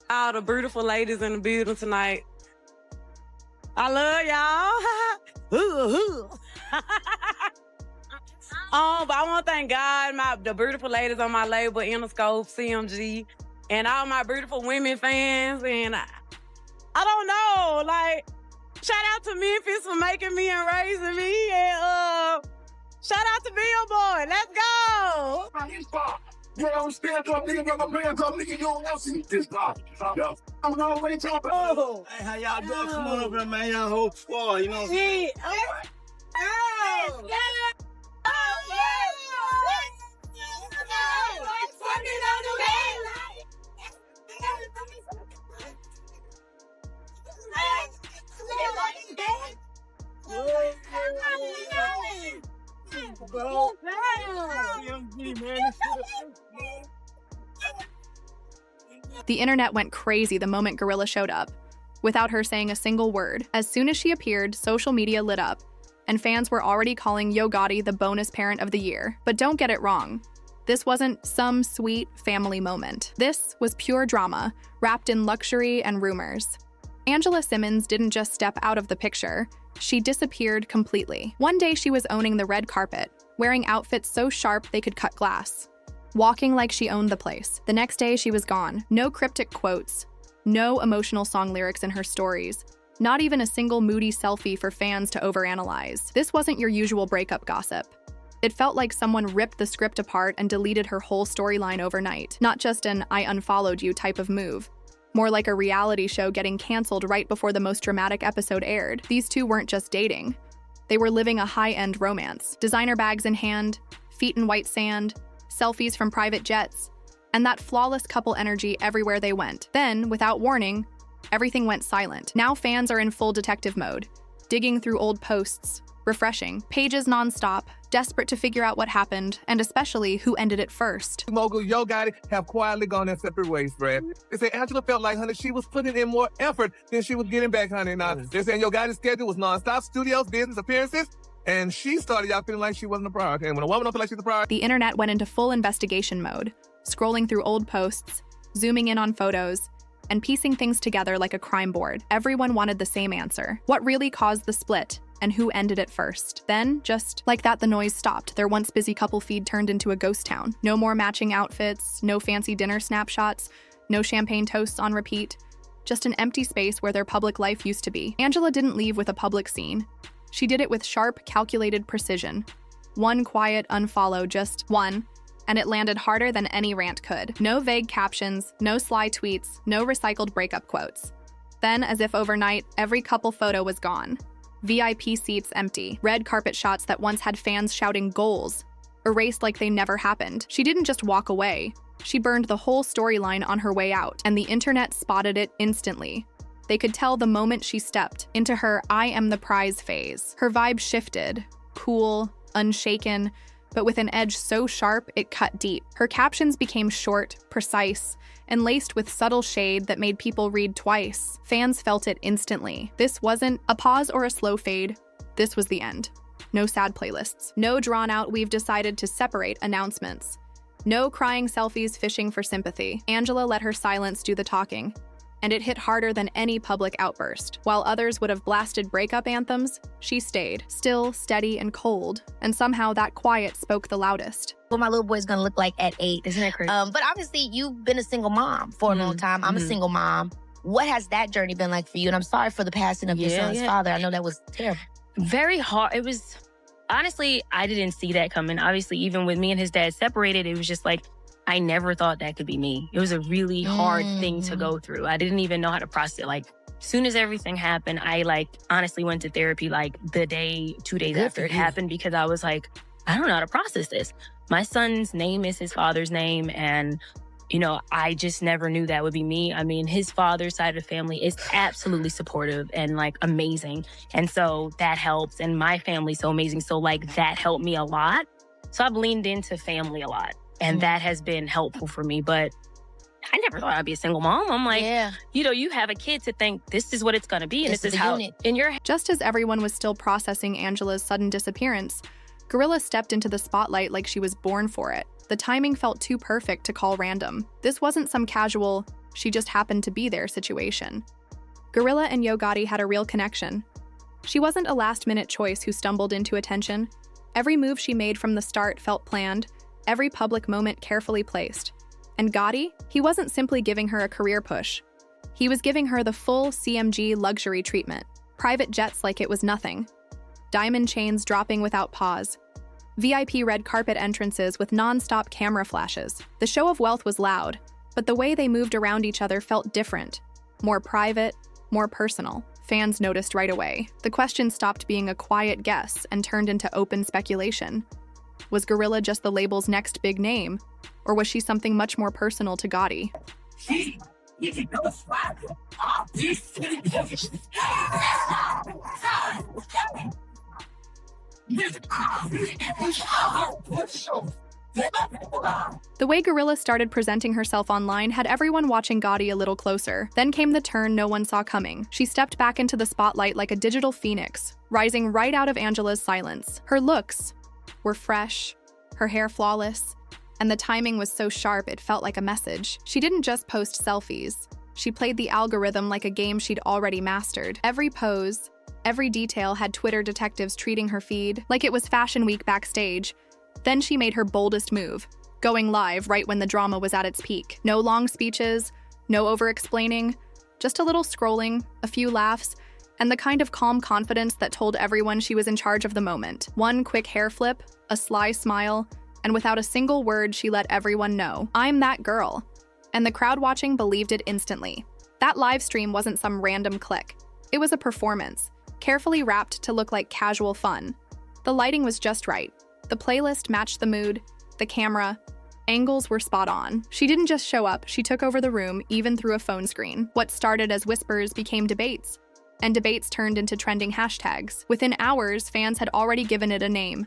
all the beautiful ladies in the building tonight. I love y'all. But I want to thank God, the beautiful ladies on my label, Interscope, CMG, and all my beautiful women fans. And I don't know, like, shout out to Memphis for making me and raising me. And shout out to Billboard. Let's go. You don't stand up, nigga, got my hands up, nigga, you don't want to see this pop. I'm already talking. Oh. Hey, how y'all doing? Come on over here, man. Y'all whole squad, you know what I'm saying? The internet went crazy the moment GloRilla showed up, without her saying a single word. As soon as she appeared, social media lit up, and fans were already calling Yo Gotti the bonus parent of the year. But don't get it wrong. This wasn't some sweet family moment. This was pure drama, wrapped in luxury and rumors. Angela Simmons didn't just step out of the picture, she disappeared completely. One day she was owning the red carpet, wearing outfits so sharp they could cut glass, walking like she owned the place. The next day she was gone. No cryptic quotes, no emotional song lyrics in her stories, not even a single moody selfie for fans to overanalyze. This wasn't your usual breakup gossip. It felt like someone ripped the script apart and deleted her whole storyline overnight. Not just an "I unfollowed you" type of move. More like a reality show getting canceled right before the most dramatic episode aired. These two weren't just dating. They were living a high-end romance. Designer bags in hand, feet in white sand, selfies from private jets, and that flawless couple energy everywhere they went. Then, without warning, everything went silent. Now fans are in full detective mode, digging through old posts, refreshing, pages nonstop, desperate to figure out what happened, and especially who ended it first. Mogul Yo Gotti have quietly gone their separate ways, Fred. They say Angela felt like, honey, she was putting in more effort than she was getting back, honey. Now, they're saying Yo Gotti's schedule was nonstop, studios, business, appearances, and she started out feeling like she wasn't a priority. And when a woman don't feel like she's a priority... The internet went into full investigation mode, scrolling through old posts, zooming in on photos, and piecing things together like a crime board. Everyone wanted the same answer. What really caused the split? And who ended it first? Then, just like that, the noise stopped. Their once busy couple feed turned into a ghost town. No more matching outfits, no fancy dinner snapshots, no champagne toasts on repeat. Just an empty space where their public life used to be. Angela didn't leave with a public scene. She did it with sharp, calculated precision. One quiet unfollow, just one, and it landed harder than any rant could. No vague captions, no sly tweets, no recycled breakup quotes. Then, as if overnight, every couple photo was gone. VIP seats empty, red carpet shots that once had fans shouting goals, erased like they never happened. She didn't just walk away, she burned the whole storyline on her way out, and the internet spotted it instantly. They could tell the moment she stepped into her "I am the prize" phase. Her vibe shifted, cool, unshaken, but with an edge so sharp it cut deep. Her captions became short, precise, and laced with subtle shade that made people read twice. Fans felt it instantly. This wasn't a pause or a slow fade. This was the end. No sad playlists. No drawn-out "we've decided to separate" announcements. No crying selfies fishing for sympathy. Angela let her silence do the talking, and it hit harder than any public outburst. While others would have blasted breakup anthems, she stayed, still, steady, and cold, and somehow that quiet spoke the loudest. What my little boy's gonna look like at 8. Isn't that crazy? But obviously, you've been a single mom for a long time. I'm a single mom. What has that journey been like for you? And I'm sorry for the passing of your son's father. I know that was terrible. Very hard. It was, honestly, I didn't see that coming. Obviously, even with me and his dad separated, it was just like, I never thought that could be me. It was a really hard thing to go through. I didn't even know how to process it. Like, as soon as everything happened, I honestly went to therapy the day, 2 days after it happened, because I was like, I don't know how to process this. My son's name is his father's name, and I just never knew that would be me. I mean, his father's side of the family is absolutely supportive and amazing. And so that helps. And my family's so amazing. So that helped me a lot. So I've leaned into family a lot. And that has been helpful for me. But I never thought I'd be a single mom. I'm like, you have a kid to think this is what it's going to be. And this is how in your head. Just as everyone was still processing Angela's sudden disappearance, GloRilla stepped into the spotlight like she was born for it. The timing felt too perfect to call random. This wasn't some casual, she just happened to be there situation. GloRilla and Yo Gotti had a real connection. She wasn't a last-minute choice who stumbled into attention. Every move she made from the start felt planned, every public moment carefully placed. And Gotti, he wasn't simply giving her a career push. He was giving her the full CMG luxury treatment. Private jets like it was nothing. Diamond chains dropping without pause. VIP red carpet entrances with non-stop camera flashes. The show of wealth was loud, but the way they moved around each other felt different. More private, more personal. Fans noticed right away. The question stopped being a quiet guess and turned into open speculation. Was GloRilla just the label's next big name? Or was she something much more personal to Gotti? The way GloRilla started presenting herself online had everyone watching Gotti a little closer. Then came the turn no one saw coming. She stepped back into the spotlight like a digital phoenix, rising right out of Angela's silence. Her looks were fresh, her hair flawless, and the timing was so sharp it felt like a message. She didn't just post selfies. She played the algorithm like a game she'd already mastered. Every pose, every detail had Twitter detectives treating her feed like it was Fashion Week backstage. Then she made her boldest move, going live right when the drama was at its peak. No long speeches, no over-explaining, just a little scrolling, a few laughs, and the kind of calm confidence that told everyone she was in charge of the moment. One quick hair flip, a sly smile, and without a single word, she let everyone know, "I'm that girl." And the crowd watching believed it instantly. That live stream wasn't some random click. It was a performance, carefully wrapped to look like casual fun. The lighting was just right. The playlist matched the mood, the camera, angles were spot on. She didn't just show up, she took over the room, even through a phone screen. What started as whispers became debates, and debates turned into trending hashtags. Within hours, fans had already given it a name: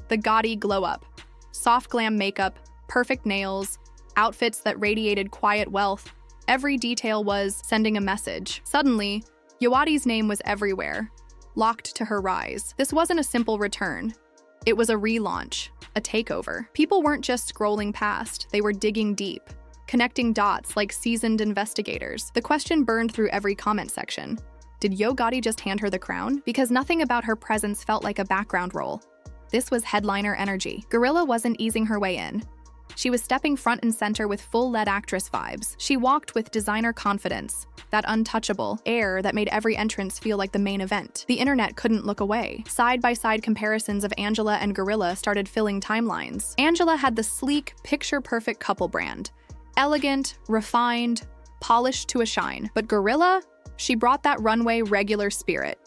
the Gotti Glow Up. Soft glam makeup, perfect nails, outfits that radiated quiet wealth. Every detail was sending a message. Suddenly, Yo Gotti's name was everywhere, locked to her rise. This wasn't a simple return. It was a relaunch, a takeover. People weren't just scrolling past, they were digging deep, connecting dots like seasoned investigators. The question burned through every comment section. Did Yo Gotti just hand her the crown? Because nothing about her presence felt like a background role. This was headliner energy. GloRilla wasn't easing her way in. She was stepping front and center with full lead actress vibes. She walked with designer confidence, that untouchable air that made every entrance feel like the main event. The internet couldn't look away. Side-by-side comparisons of Angela and GloRilla started filling timelines. Angela had the sleek, picture-perfect couple brand. Elegant, refined, polished to a shine. But GloRilla? She brought that runway regular spirit.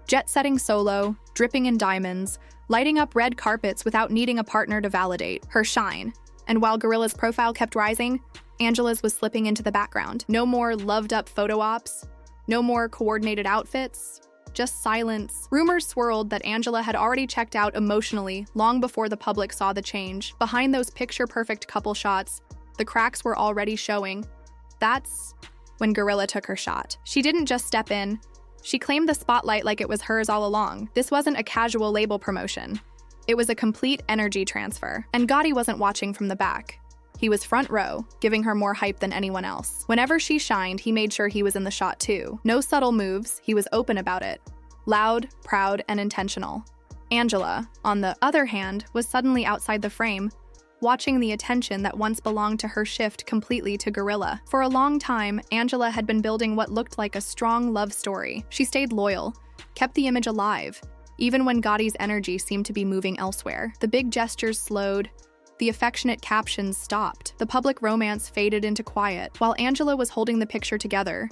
Jet-setting solo, dripping in diamonds, lighting up red carpets without needing a partner to validate her shine. And while GloRilla's profile kept rising, Angela's was slipping into the background. No more loved-up photo ops, no more coordinated outfits, just silence. Rumors swirled that Angela had already checked out emotionally long before the public saw the change. Behind those picture-perfect couple shots, the cracks were already showing. That's when GloRilla took her shot. She didn't just step in, she claimed the spotlight like it was hers all along. This wasn't a casual label promotion. It was a complete energy transfer. And Gotti wasn't watching from the back. He was front row, giving her more hype than anyone else. Whenever she shined, he made sure he was in the shot too. No subtle moves, he was open about it. Loud, proud, and intentional. Angela, on the other hand, was suddenly outside the frame, watching the attention that once belonged to her shift completely to GloRilla. For a long time, Angela had been building what looked like a strong love story. She stayed loyal, kept the image alive, even when Gotti's energy seemed to be moving elsewhere. The big gestures slowed, the affectionate captions stopped, the public romance faded into quiet. While Angela was holding the picture together,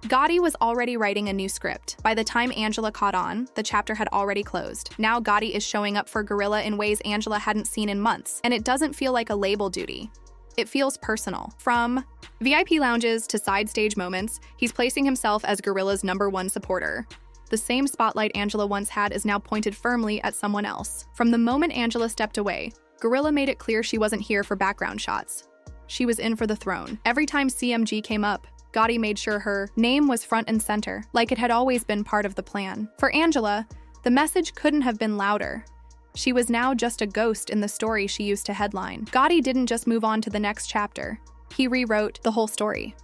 Gotti was already writing a new script. By the time Angela caught on, the chapter had already closed. Now Gotti is showing up for GloRilla in ways Angela hadn't seen in months, and it doesn't feel like a label duty. It feels personal. From VIP lounges to side stage moments, he's placing himself as GloRilla's #1 supporter. The same spotlight Angela once had is now pointed firmly at someone else. From the moment Angela stepped away, GloRilla made it clear she wasn't here for background shots. She was in for the throne. Every time CMG came up, Gotti made sure her name was front and center, like it had always been part of the plan. For Angela, the message couldn't have been louder. She was now just a ghost in the story she used to headline. Gotti didn't just move on to the next chapter. He rewrote the whole story.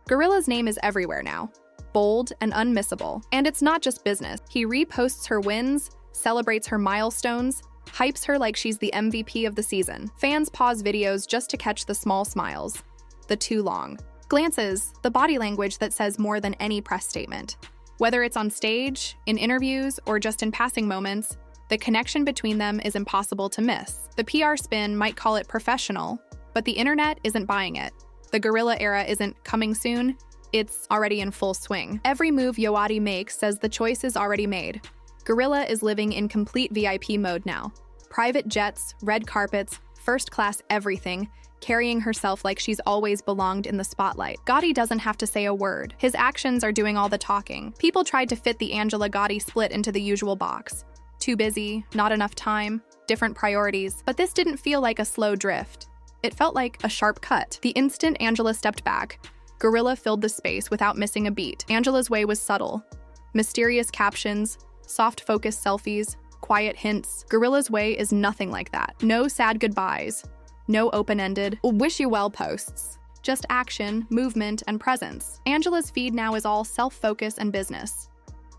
GloRilla's name is everywhere now, bold and unmissable. And it's not just business. He reposts her wins, celebrates her milestones, hypes her like she's the MVP of the season. Fans pause videos just to catch the small smiles, the too long glances, the body language that says more than any press statement. Whether it's on stage, in interviews, or just in passing moments, the connection between them is impossible to miss. The PR spin might call it professional, but the internet isn't buying it. The GloRilla era isn't coming soon, it's already in full swing. Every move Gotti makes says the choice is already made. GloRilla is living in complete VIP mode now. Private jets, red carpets, first-class everything, carrying herself like she's always belonged in the spotlight. Gotti doesn't have to say a word. His actions are doing all the talking. People tried to fit the Angela Gotti split into the usual box. Too busy, not enough time, different priorities. But this didn't feel like a slow drift. It felt like a sharp cut. The instant Angela stepped back, GloRilla filled the space without missing a beat. Angela's way was subtle. Mysterious captions, soft focus selfies, quiet hints. GloRilla's way is nothing like that. No sad goodbyes. No open-ended, wish-you-well posts. Just action, movement, and presence. Angela's feed now is all self-focus and business.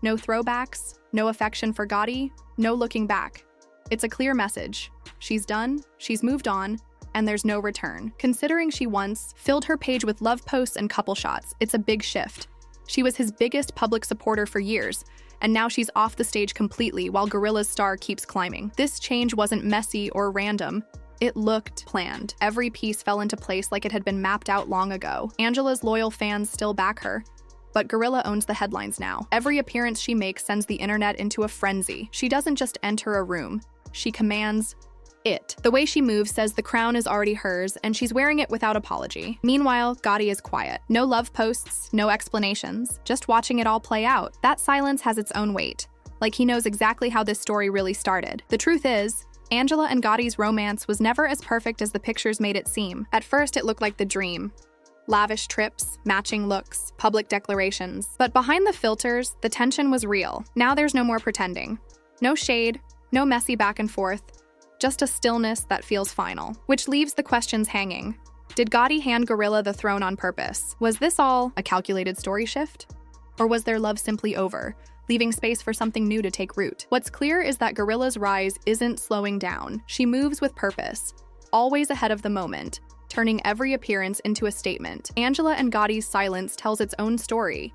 No throwbacks, no affection for Gotti, no looking back. It's a clear message. She's done, she's moved on, and there's no return. Considering she once filled her page with love posts and couple shots, it's a big shift. She was his biggest public supporter for years, and now she's off the stage completely while GloRilla's star keeps climbing. This change wasn't messy or random. It looked planned. Every piece fell into place like it had been mapped out long ago. Angela's loyal fans still back her, but GloRilla owns the headlines now. Every appearance she makes sends the internet into a frenzy. She doesn't just enter a room, she commands it. The way she moves says the crown is already hers, and she's wearing it without apology. Meanwhile, Gotti is quiet. No love posts, no explanations, just watching it all play out. That silence has its own weight, like he knows exactly how this story really started. The truth is, Angela and Gotti's romance was never as perfect as the pictures made it seem. At first, it looked like the dream. Lavish trips, matching looks, public declarations. But behind the filters, the tension was real. Now there's no more pretending. No shade, no messy back and forth, just a stillness that feels final. Which leaves the questions hanging. Did Gotti hand GloRilla the throne on purpose? Was this all a calculated story shift? Or was their love simply over, leaving space for something new to take root? What's clear is that GloRilla's rise isn't slowing down. She moves with purpose, always ahead of the moment, turning every appearance into a statement. Angela and Gotti's silence tells its own story.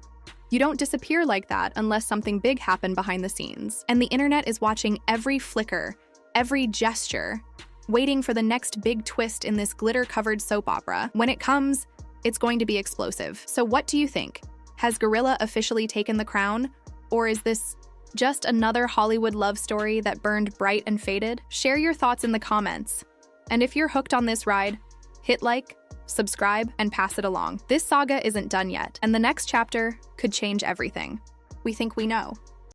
You don't disappear like that unless something big happened behind the scenes. And the internet is watching every flicker, every gesture, waiting for the next big twist in this glitter-covered soap opera. When it comes, it's going to be explosive. So what do you think? Has GloRilla officially taken the crown? Or is this just another Hollywood love story that burned bright and faded? Share your thoughts in the comments. And if you're hooked on this ride, hit like, subscribe, and pass it along. This saga isn't done yet, and the next chapter could change everything. We think we know.